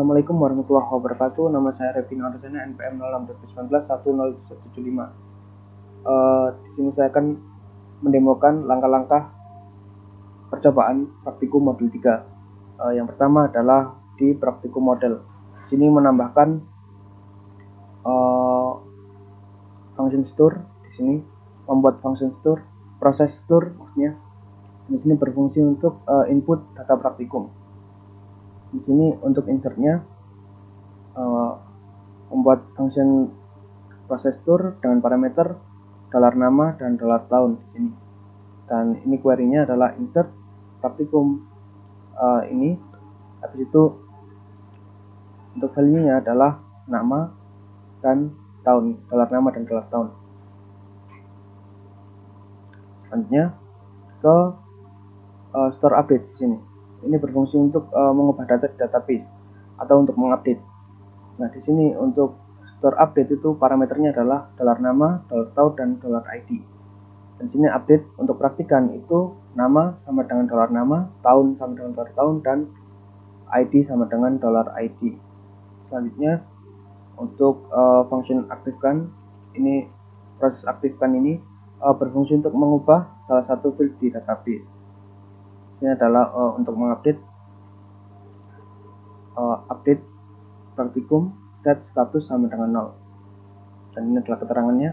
Assalamualaikum warahmatullahi wabarakatuh. Nama saya Revin Arsena, NPM 06/2019 10775. Di sini saya akan mendemokan langkah-langkah percobaan praktikum modul 3. Yang pertama adalah di praktikum model. Di sini menambahkan function store. Di sini membuat function store, proses store maksudnya. Di sini berfungsi untuk input data praktikum. Di sini untuk insertnya membuat function proses store dengan parameter $nama dan $tahun di sini. Dan ini query-nya adalah insert praktikum ini. Habis itu untuk value-nya adalah nama dan tahun, $nama dan $tahun. Selanjutnya ke store update di sini. Ini berfungsi untuk mengubah data di database atau untuk mengupdate. Nah, di sini untuk store update itu parameternya adalah $nama, $tahun dan $id. Dan di sini update untuk praktikan itu nama sama dengan $nama, tahun sama dengan $tahun, dan ID sama dengan $id. Selanjutnya untuk function aktifkan, ini proses aktifkan ini berfungsi untuk mengubah salah satu field di database. Ini adalah untuk mengupdate update praktikum set status sama dengan 0. Dan ini adalah keterangannya.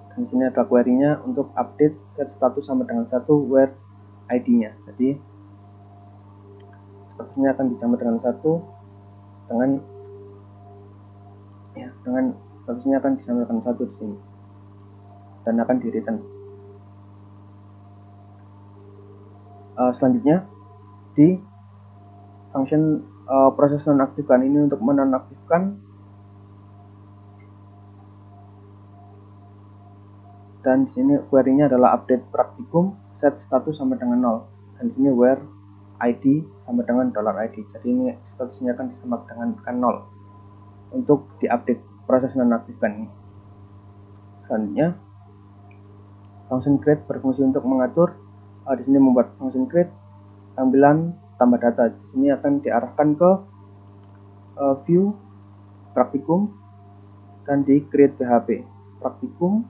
Dan di sini ada query-nya untuk update set status sama dengan 1 where ID-nya. Jadi statusnya akan disama dengan 1 dengan statusnya akan disama dengan 1 di sini. Dan akan di return. Selanjutnya di function proses nonaktifkan ini untuk menonaktifkan, dan di sini query-nya adalah update praktikum set status sama dengan 0, dan di sini where id sama dengan $id. Jadi ini statusnya akan disama dengan 0 untuk diupdate proses nonaktifkan ini. Selanjutnya function create berfungsi untuk mengatur. Di sini membuat function create tampilan tambah data. Di sini akan diarahkan ke view praktikum dan di create php. Praktikum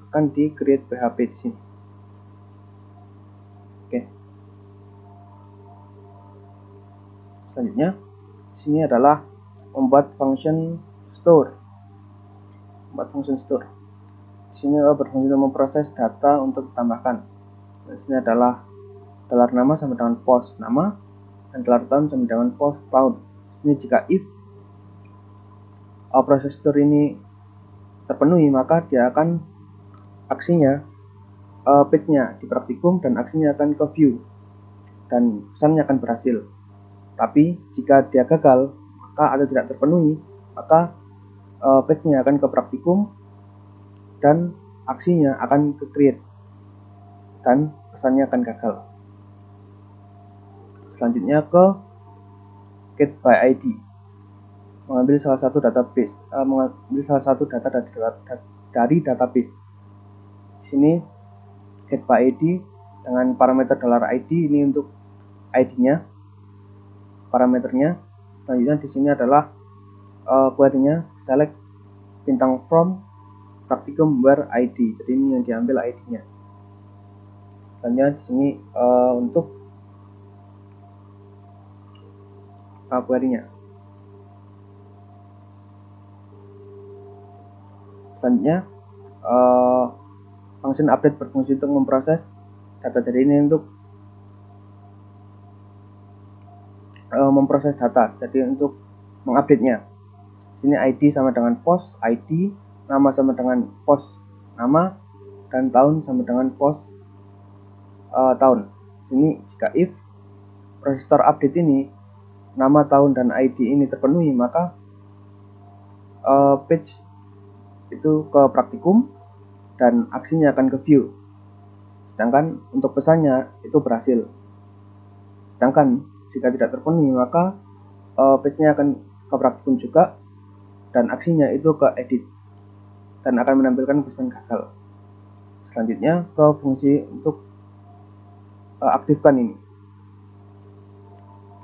akan di create php di sini. Oke. Selanjutnya di sini adalah membuat function store. Di sini berfungsi untuk memproses data untuk ditambahkan. Di sini adalah $nama sama dengan post nama dan $tahun sama dengan post tahun. Ini jika if proses store ini terpenuhi, maka dia akan aksinya page-nya di praktikum dan aksinya akan ke view dan pesannya akan berhasil. Tapi jika dia gagal maka atau tidak terpenuhi, maka page-nya akan ke praktikum dan aksinya akan ke create dan pesannya akan gagal. Selanjutnya ke get by ID, mengambil salah satu database, mengambil salah satu data dari database. Di sini get by ID dengan parameter $id, ini untuk ID-nya, parameternya. Selanjutnya di sini adalah query-nya select bintang from praktikum where ID. Jadi ini yang diambil ID-nya. Selanjutnya di sini untuk query-nya. Selanjutnya function update berfungsi untuk memproses data. Jadi ini untuk memproses data. Jadi untuk mengupdate-nya. Sini ID sama dengan post ID, nama sama dengan post nama, dan tahun sama dengan post tahun. Sini jika if proses store update ini nama, tahun, dan ID ini terpenuhi, maka page itu ke praktikum dan aksinya akan ke view. Sedangkan untuk pesannya itu berhasil. Sedangkan jika tidak terpenuhi, maka page-nya akan ke praktikum juga dan aksinya itu ke edit dan akan menampilkan pesan gagal. Selanjutnya ke fungsi untuk aktifkan ini.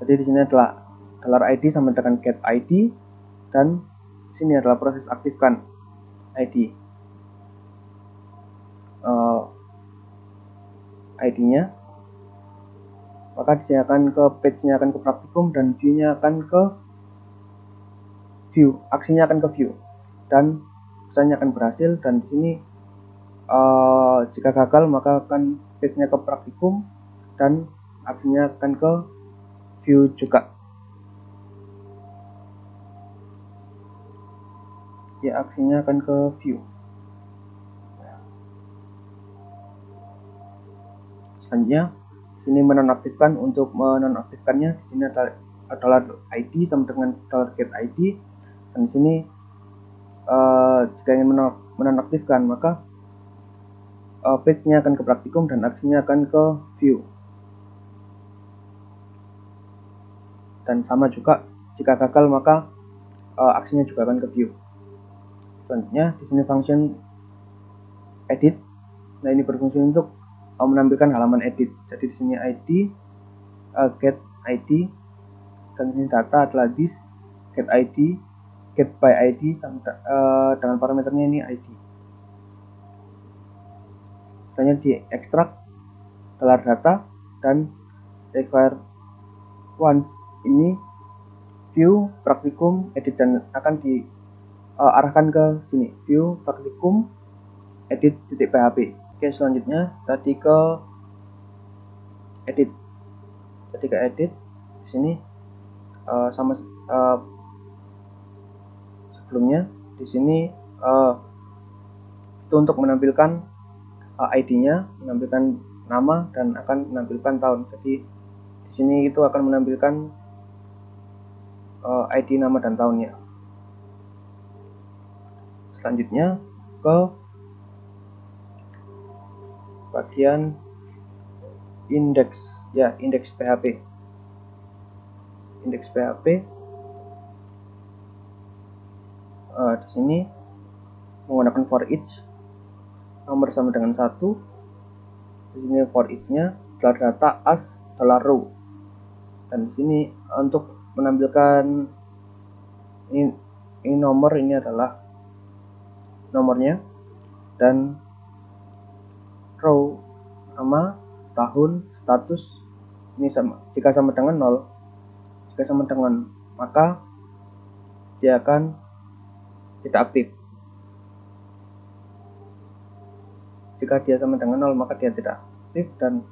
Jadi di sini adalah $id sama dengan get id, dan sini adalah proses aktifkan id. ID-nya, maka dia akan ke page-nya akan ke praktikum, dan view-nya akan ke view, aksinya akan ke view, dan pesannya akan berhasil. Dan di sini jika gagal maka akan page-nya ke praktikum dan aksinya akan ke view juga. Ya, aksinya akan ke view. Selanjutnya sini menonaktifkan. Untuk menonaktifkannya di sini adalah ID sama dengan $get id, dan di sini jika ingin menonaktifkan maka page-nya akan ke praktikum dan aksinya akan ke view. Dan sama juga jika gagal maka aksinya juga akan ke view. Selanjutnya di sini function edit. Nah, ini berfungsi untuk menampilkan halaman edit. Jadi di sini id, get id, dan ini data adalah this, get id, get by id, dengan parameternya ini id. Selanjutnya di ekstrak $data dan require once, ini view praktikum edit, dan akan diarahkan ke sini view praktikum edit.php. Oke, selanjutnya tadi ke edit. Jadi ke edit di sini sama sebelumnya. Di sini itu untuk menampilkan ID-nya, menampilkan nama, dan akan menampilkan tahun. Jadi di sini itu akan menampilkan ID, nama, dan tahunnya. Selanjutnya ke bagian index, ya, index PHP. Index PHP di sini menggunakan for each, nomor sama dengan 1. Di sini for each-nya $data as $row, dan di sini untuk menampilkan ini nomor, ini adalah nomornya, dan row nama, tahun, status ini sama. Jika sama dengan 0, jika sama dengan maka dia akan tidak aktif. Jika dia sama dengan 0 maka dia tidak aktif, dan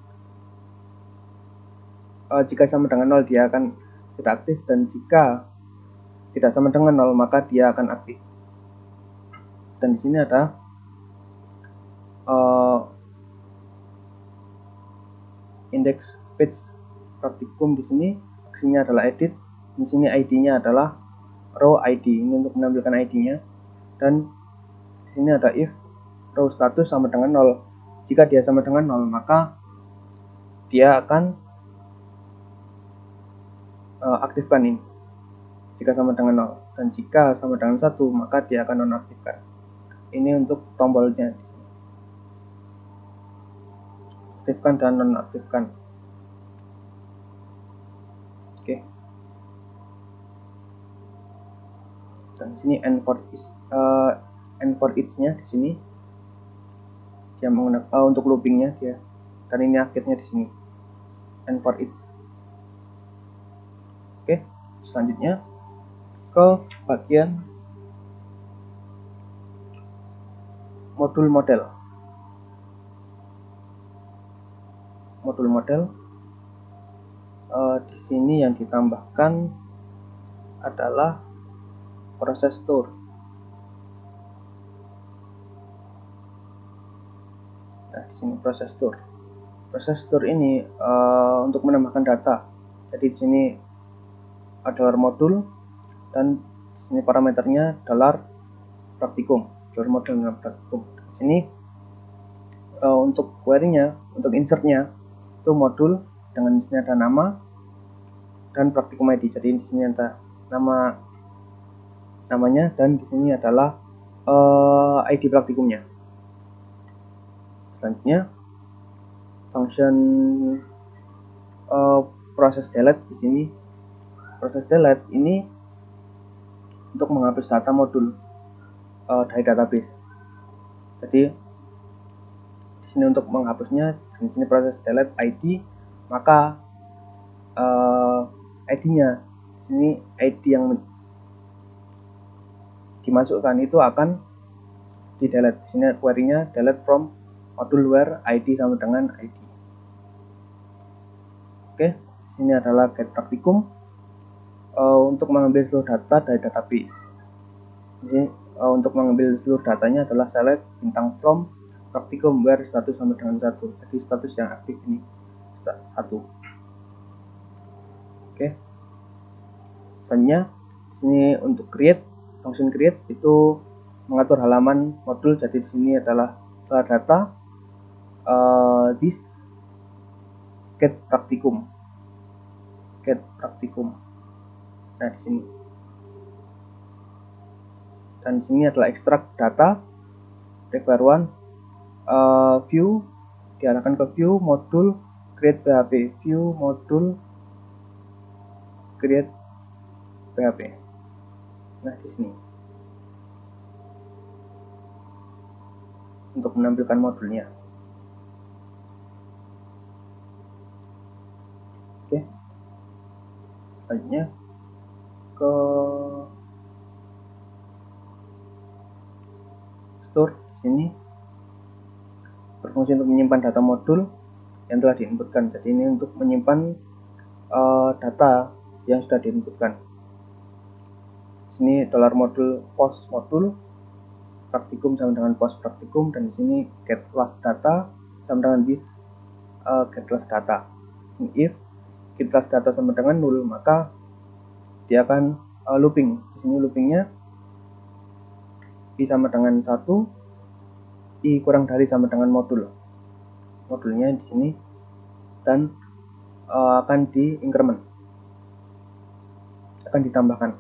jika sama dengan 0 dia akan tidak aktif, dan jika tidak sama dengan 0 maka dia akan aktif. Dan di sini ada index page praktikum. Di sini aksinya adalah edit. Di sini ID-nya adalah row ID, ini untuk menampilkan ID-nya. Dan di sini ada if row status sama dengan 0. Jika dia sama dengan 0 maka dia akan aktifkan ini jika sama dengan 0, dan jika sama dengan 1 maka dia akan nonaktifkan. Ini untuk tombolnya, aktifkan dan nonaktifkan. Oke. Dan di sini end for each-nya di sini dia menggunakan untuk loopingnya dia, dan ini akhirnya di sini end for each. Oke, selanjutnya ke bagian modul model. Modul model di sini yang ditambahkan adalah proses store. Nah, di sini proses store. Proses store ini untuk menambahkan data. Jadi di sini adalah modul, dan di sini parameternya $praktikum, model dan praktikum. Di sini untuk query-nya, untuk insert-nya itu modul dengan di sini ada nama dan praktikum ID. Jadi di sini ada namanya, dan di sini adalah ID praktikumnya. Selanjutnya function proses delete. Di sini proses delete ini untuk menghapus data modul dari database. Jadi di sini untuk menghapusnya, di sini proses delete ID, maka ID-nya di sini ID yang dimasukkan itu akan di delete. Di sini query-nya delete from module where ID sama dengan ID. Oke, di sini adalah get praktikum untuk mengambil seluruh data dari database. Jadi untuk mengambil seluruh datanya adalah select bintang from praktikum where status sama dengan 1. Jadi status yang aktif ini 1. Oke. Selanjutnya di sini untuk create, function create itu mengatur halaman modul. Jadi di sini adalah data this get praktikum. Nah, di sini. Dan di sini adalah extract data require view diarahkan ke view modul create PHP, view modul create PHP. Nah, di sini untuk menampilkan modulnya. Oke, selanjutnya ke store. Sini berfungsi untuk menyimpan data modul yang telah diinputkan. Jadi ini untuk menyimpan data yang sudah diinputkan. Sini $modul post modul praktikum sama dengan post praktikum, dan di sini get last data sama dengan this get last data. If get last data sama dengan 0, maka dia akan looping. Di sini loopingnya i sama dengan 1, i kurang dari sama dengan modulnya di sini, dan akan di increment, akan ditambahkan.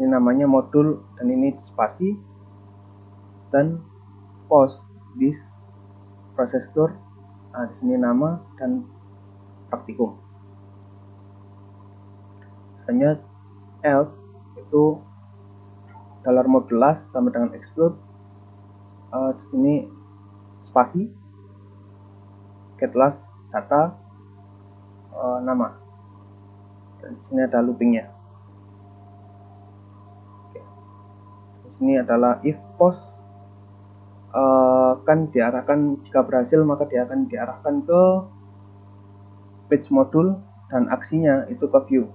Ini namanya modul, dan ini spasi, dan post this process store. Nah, di sini nama dan praktikum. Hanya else itu $modul last sama dengan explode. Di sini spasi get last data nama, dan di sini ada loopingnya. Oke. Di sini adalah if post kan diarahkan, jika berhasil maka dia akan diarahkan ke page modul, dan aksinya itu ke view,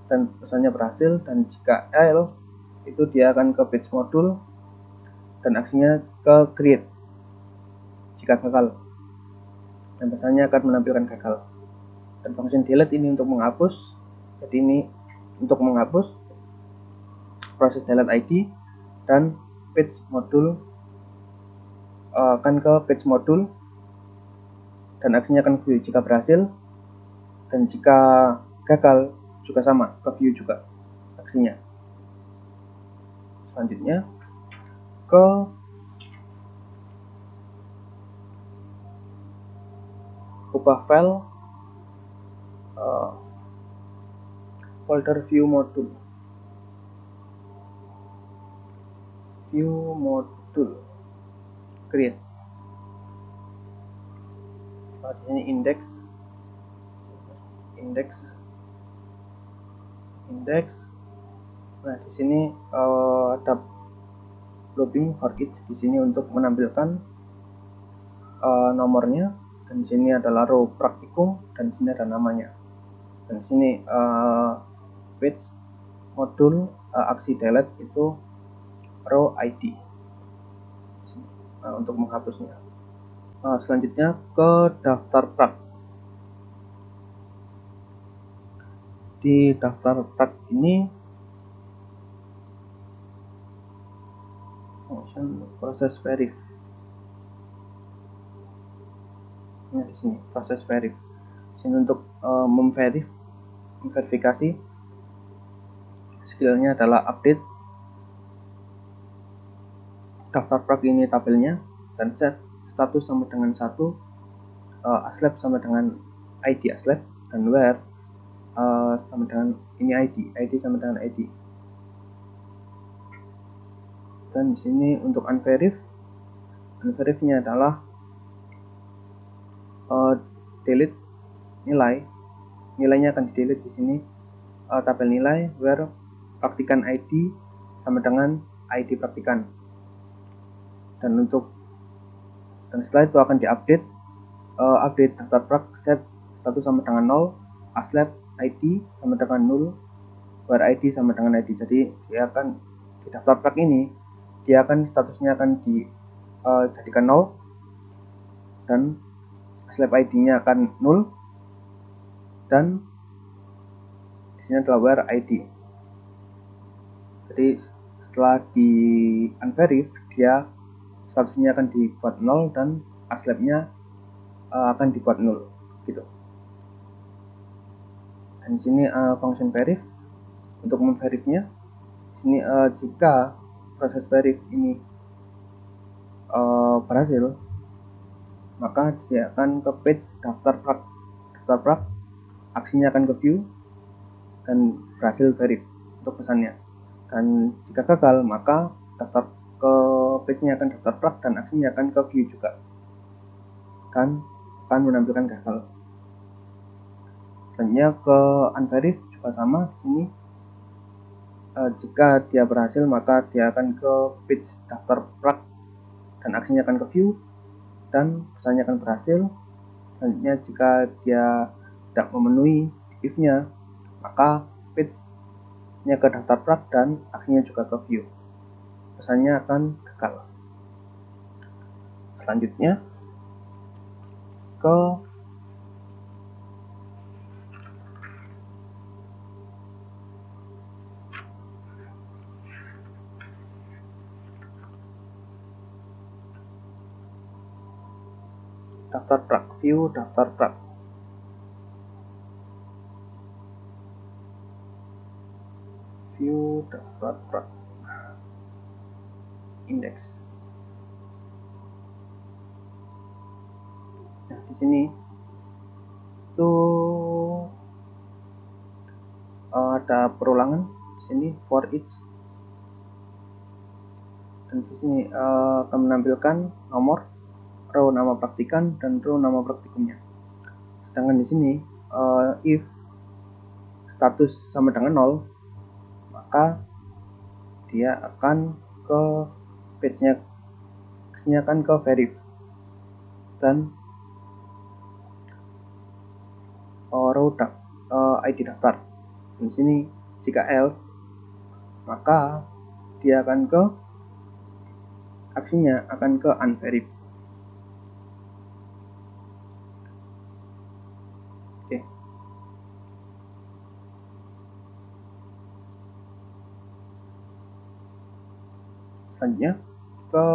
dan pesannya berhasil. Dan jika else itu dia akan ke page modul, dan aksinya ke create jika gagal, dan pesannya akan menampilkan gagal. Dan function delete ini untuk menghapus. Jadi ini untuk menghapus proses delete ID, dan page modul akan ke page modul, dan aksinya akan view jika berhasil, dan jika gagal juga sama, ke view juga aksinya. Selanjutnya ke ubah file folder view modul create. Di sini index. Nah, di sini ada looping for each di sini untuk menampilkan nomornya, dan di sini adalah row praktikum, dan di sini ada namanya. Dan di sini page modul aksi delete itu row ID. Nah, untuk menghapusnya. Selanjutnya ke daftar prak. Di daftar prak ini function proses verif. Nah, di sini proses verif. Sini untuk memverifikasi skillnya adalah update daftar prak ini tabelnya, dan set status sama dengan 1, aslab sama dengan ID aslab, dan where sama dengan ini ID sama dengan ID. Dan di sini untuk unverif-nya adalah delete nilainya akan di delete di sini, tabel nilai where praktikan ID sama dengan ID praktikan, dan setelah itu akan diupdate, update daftar prak set status sama dengan 0, aslab ID sama dengan 0, where ID sama dengan ID. Jadi dia akan di daftar prak ini dia akan statusnya akan dijadikan 0 dan aslab ID-nya akan 0, dan di sini adalah where ID. Jadi setelah di unverif dia statusnya akan dibuat 0 dan aslabnya akan dibuat 0 gitu. Dan di sini function verif untuk memverifnya. Sini jika proses verif ini berhasil, maka dia akan ke page daftar prak, aksinya akan ke view dan berhasil verif untuk pesannya. Dan jika gagal, maka daftar ke page-nya akan daftar prak dan aksinya akan ke view juga, dan akan menampilkan gagal. Selanjutnya ke unverif juga sama. Di sini jika dia berhasil, maka dia akan ke page daftar prak dan aksinya akan ke view dan pesannya akan berhasil. Selanjutnya jika dia tidak memenuhi if-nya, maka page-nya ke daftar prak dan aksinya juga ke view, pesannya akan gagal. Selanjutnya ke daftar prak, view daftar prak. View daftar prak index. Nah, di sini itu ada perulangan di sini for each, dan di sini akan menampilkan nomor, row nama praktikan dan row nama praktikumnya. Sedangkan di sini if status sama dengan 0, maka dia akan ke page-nya akan ke verif dan row ID daftar. Di sini jika else, maka dia akan ke aksinya akan ke unverif. Oke. Selanjutnya ke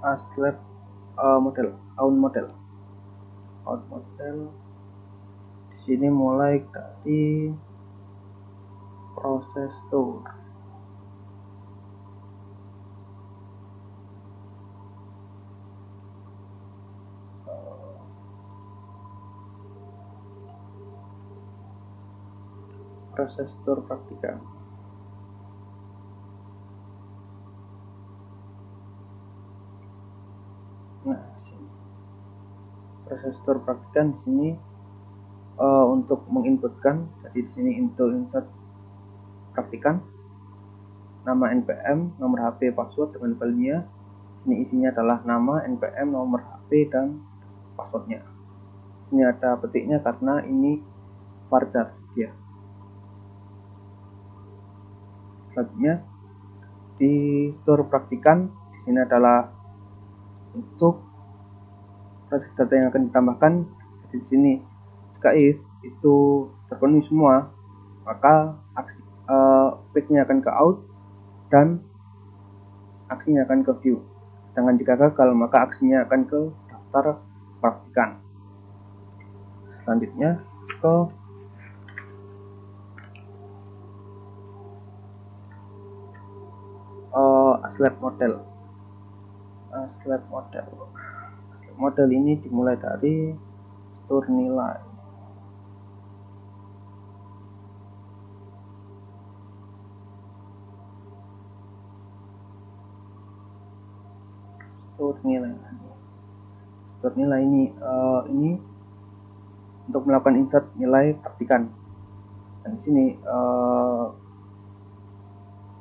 aslab model, out model. Di sini mulai dari proses store. Proses store praktika. Nah, sini proses store praktika di sini untuk menginputkan. Jadi di sini insert praktikan, nama npm, nomor HP, password dengan value-nya. Ini isinya adalah nama, npm, nomor HP dan passwordnya. Ini ada petiknya karena ini varchar dia. Selanjutnya di store praktikan, di sini adalah untuk proses data yang akan ditambahkan. Jadi di sini jika if itu terpenuhi semua, maka page-nya akan ke out dan aksinya akan ke view. Sedangkan jika gagal, maka aksinya akan ke daftar praktikan. Selanjutnya ke slab model. Slab model ini dimulai dari store nilai. Store nilai ini untuk melakukan insert nilai praktikan. Dan di sini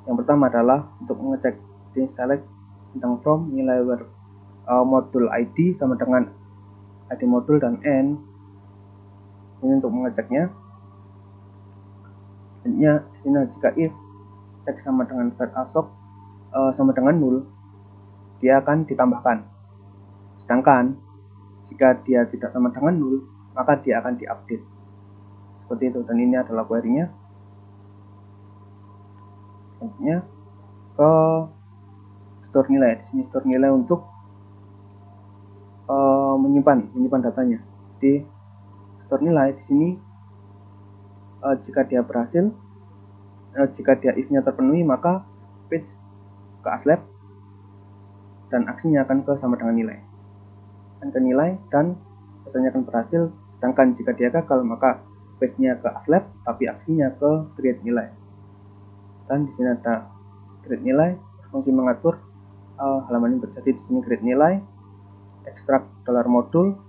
yang pertama adalah untuk mengecek di select tentang from nilai where modul ID sama dengan ID modul dan n. Ini untuk mengeceknya. Selanjutnya di sini jika if cek sama dengan var assoc sama dengan null, dia akan ditambahkan. Sedangkan jika dia tidak sama dengan null, maka dia akan diupdate. Seperti itu, dan ini adalah query-nya. Selanjutnya ke store nilai. Di sini store nilai untuk menyimpan datanya. Di store nilai di sini jika dia berhasil, jika dia if-nya terpenuhi, maka page ke aslab dan aksinya akan ke sama dengan nilai. Ke nilai dan pesannya akan berhasil. Sedangkan jika dia gagal, maka page-nya ke aslab tapi aksinya ke create nilai. Dan di sini ada create nilai, fungsi mengatur halaman ini terjadi di sini create nilai, extract $modul,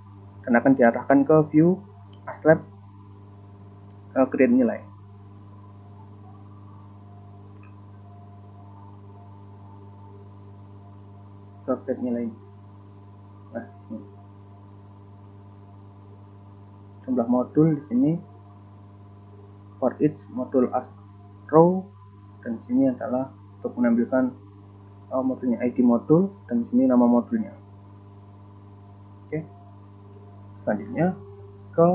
dan akan diarahkan ke view aslab create nilai. Create nilai. Nah, di sini jumlah modul di sini for each modul as row, dan di sini adalah untuk menampilkan modulnya ID modul, dan di sini nama modulnya. Oke. Selanjutnya ke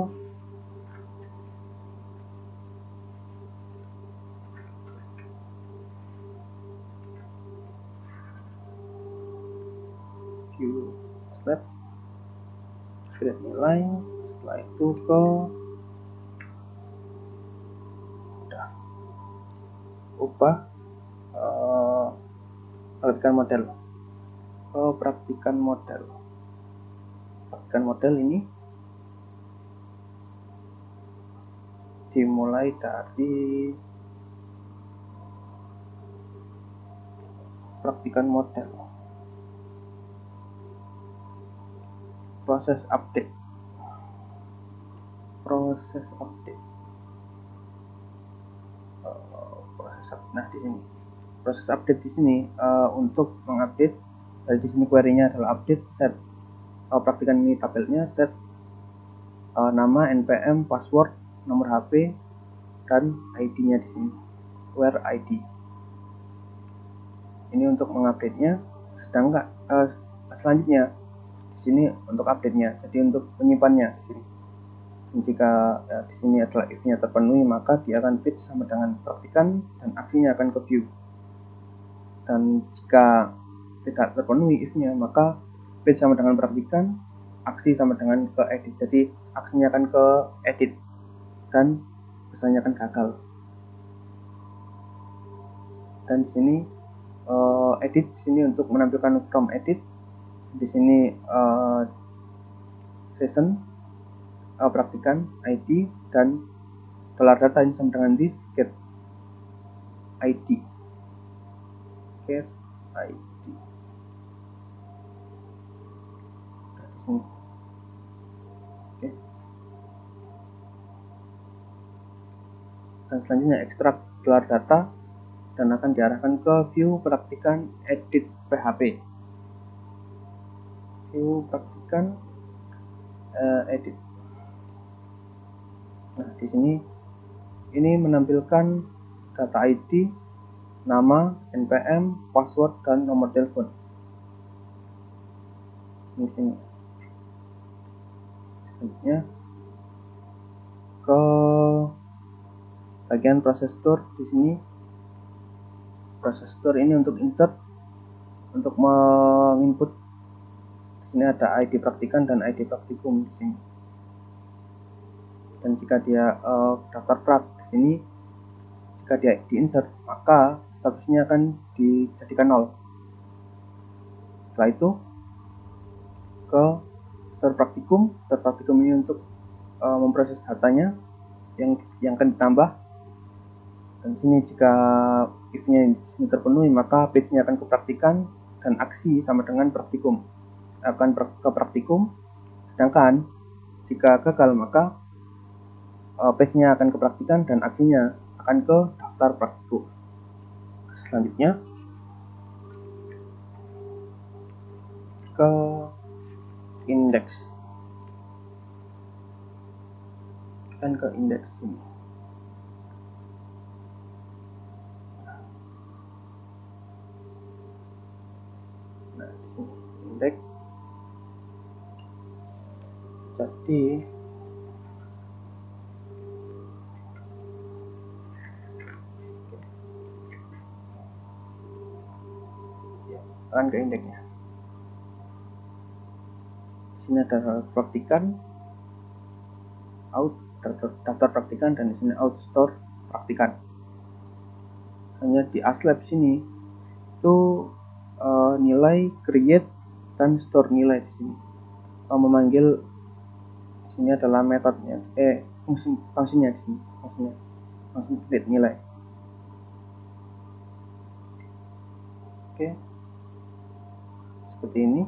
view aslab create nilai. Setelah itu ke ubah praktikan model ini dimulai dari praktikan model proses update. Nah, di sini proses update di sini untuk mengupdate. Di sini query-nya adalah update set praktikan ini tabelnya, set nama, npm, password, nomor HP, dan ID-nya di sini where ID. Ini untuk mengupdate-nya. Sedangkan selanjutnya di sini untuk update-nya. Jadi untuk menyimpannya di sini. Jika di sini adalah if-nya terpenuhi, maka dia akan fetch sama dengan praktikan dan aksinya akan ke view. Dan jika tidak terpenuhi if-nya, maka fetch sama dengan praktikan, aksi sama dengan ke edit. Jadi aksinya akan ke edit dan pesannya akan gagal. Dan di sini edit di sini untuk menampilkan from edit. Di sini session praktikan ID dan $data ini sama dengan this get ID. Get ID. Oke. Dan selanjutnya ekstrak $data dan akan diarahkan ke view praktikan edit PHP. View praktikan edit. Nah, di sini ini menampilkan data ID, nama, npm, password, dan nomor telepon. Di sini. Selanjutnya ke bagian proses store. Di sini proses store ini untuk insert, untuk menginput. Di sini ada ID praktikan dan ID praktikum di sini. Dan jika dia daftar prak di sini, jika dia diinsert, maka statusnya akan dijadikan 0. setelah itu ke store praktikum. Store praktikum ini untuk memproses datanya yang akan ditambah. Dan sini jika if-nya ini terpenuhi, maka page-nya akan ke praktikan dan aksi sama dengan praktikum akan ke praktikum. Sedangkan jika gagal, maka page-nya akan ke praktikan dan aksinya akan ke daftar praktikum. Selanjutnya ke indeks, akan ke indeks ini. Nah, di sini indeks. Jadi akan ke indeksnya. Di sini ada praktikan, out daftar praktikan, dan di sini out store praktikan. Hanya di ASLab sini itu nilai create dan store nilai di sini. Memanggil di sini adalah metodenya, fungsinya di sini, fungsi create nilai. Oke, seperti ini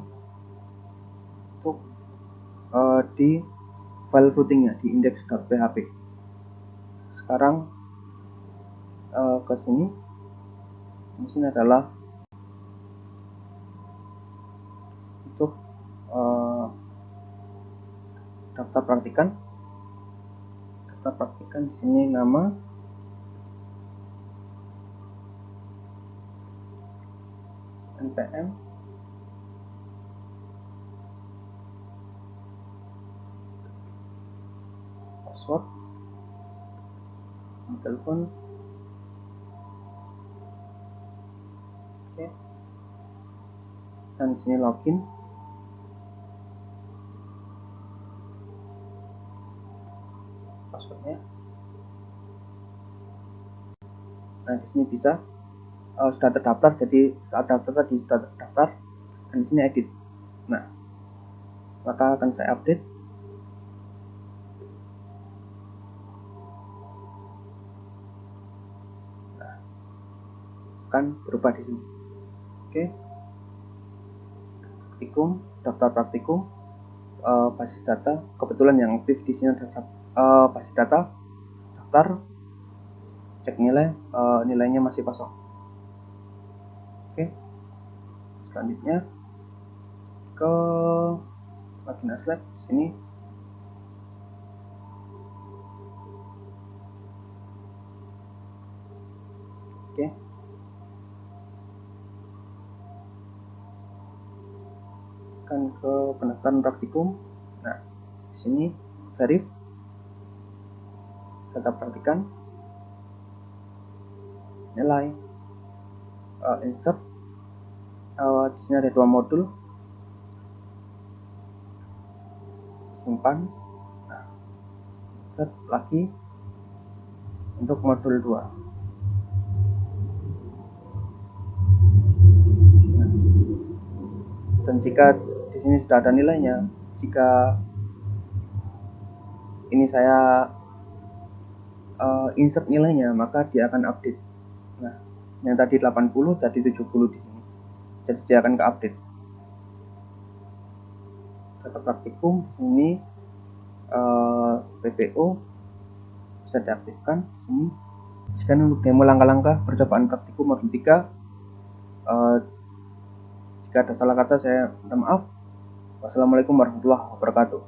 untuk di file routingnya di index.php. Sekarang ke sini. Di sini adalah untuk daftar praktikan. Daftar praktikan di sini nama, npm, password, telepon. Oke. Dan di sini login. Passwordnya. Nah, di sini bisa sudah terdaftar, jadi saat daftar tadi sudah terdaftar, dan di sini edit. Nah, maka akan saya update. Nah, akan berubah di sini. Oke. Praktikum, daftar praktikum, basis data. Kebetulan yang aktif di sini adalah basis data, daftar, cek nilai, nilainya masih kosong. Oke. Selanjutnya ke login ASLab di sini. Oke. Akan ke pendaftaran praktikum. Nah, di sini verif, data praktikan, nilai, insert. Di sini ada 2 modul, simpan. Nah, insert lagi untuk modul 2. Nah, dan jika di sini sudah ada nilainya, jika ini saya insert nilainya, maka dia akan update. Nah, yang tadi 80 jadi 70 di sini. Jadi dia akan ke update. Data praktikum di sini PPO bisa diaktifkan di sini. Sekian untuk demo langkah-langkah percobaan praktikum modul 3. Jika ada salah kata saya minta maaf. Wassalamualaikum warahmatullahi wabarakatuh.